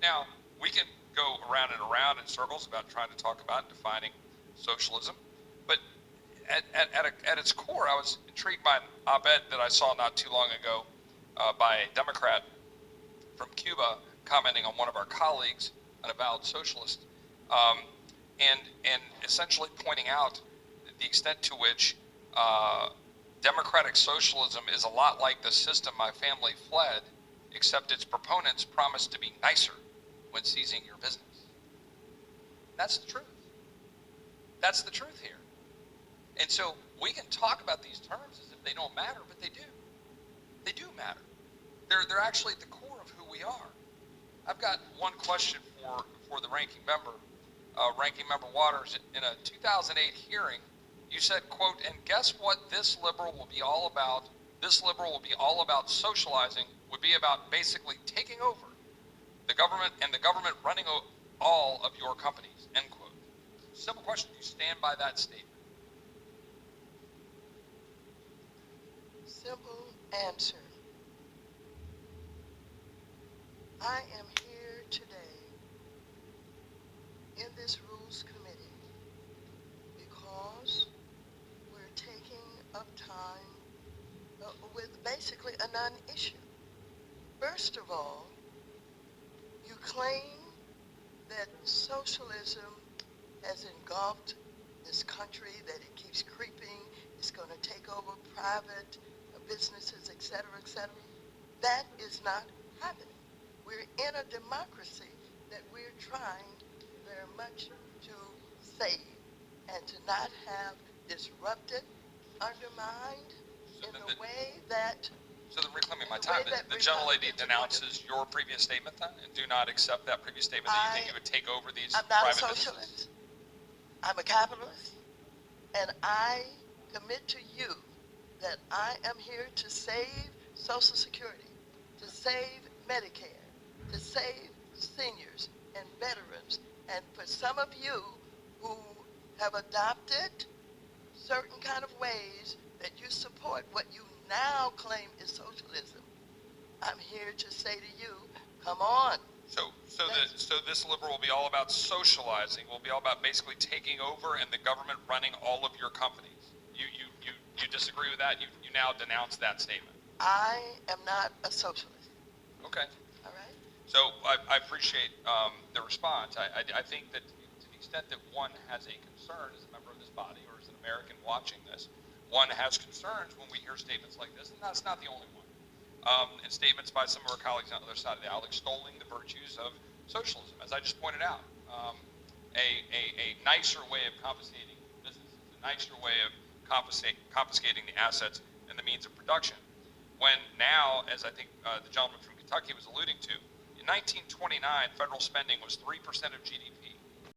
Now, we can go around and around in circles about trying to talk about defining socialism, but at its core, I was intrigued by an op-ed that I saw not too long ago by a Democrat from Cuba commenting on one of our colleagues, an avowed socialist, um, and essentially pointing out the extent to which democratic socialism is a lot like the system my family fled, except its proponents promised to be nicer when seizing your business. That's the truth. That's the truth here. And so we can talk about these terms as if they don't matter, but they do. They do matter. They're actually at the core of who we are. I've got one question for the ranking member, Ranking Member Waters. In a 2008 hearing, you said, quote, and guess what this liberal will be all about? This liberal will be all about socializing, would be about basically taking over the government and the government running all of your companies, end quote. Simple question, do you stand by that statement? Simple answer. I am here today in this Rules Committee because we're taking up time with basically a non-issue. First of all, you claim that socialism has engulfed this country, that it keeps creeping, it's going to take over private businesses, et cetera, et cetera. That is not happening. We're in a democracy that we're trying very much to save and to not have disrupted, undermined in the way that. So then reclaiming my time, the gentlelady denounces your previous statement then, and do not accept that previous statement that you think you would take over these private businesses? I'm not a socialist. I'm a capitalist, and I commit to you that I am here to save Social Security, to save Medicare, to save seniors and veterans, and for some of you who have adopted certain kind of ways that you support what you now claim is socialism, I'm here to say to you, come on. So this liberal will be all about socializing, will be all about basically taking over and the government running all of your companies. You disagree with that? You now denounce that statement? I am not a socialist. Okay. All right. So I appreciate the response. I think that to the extent that one has a concern as a member of this body or as an American watching this, one has concerns when we hear statements like this, and that's not the only one. And statements by some of our colleagues on the other side of the aisle extolling the virtues of socialism. As I just pointed out, a nicer way of confiscating businesses, a nicer way of confiscating the assets and the means of production. When now, as I think the gentleman from Kentucky was alluding to, in 1929, federal spending was 3% of GDP.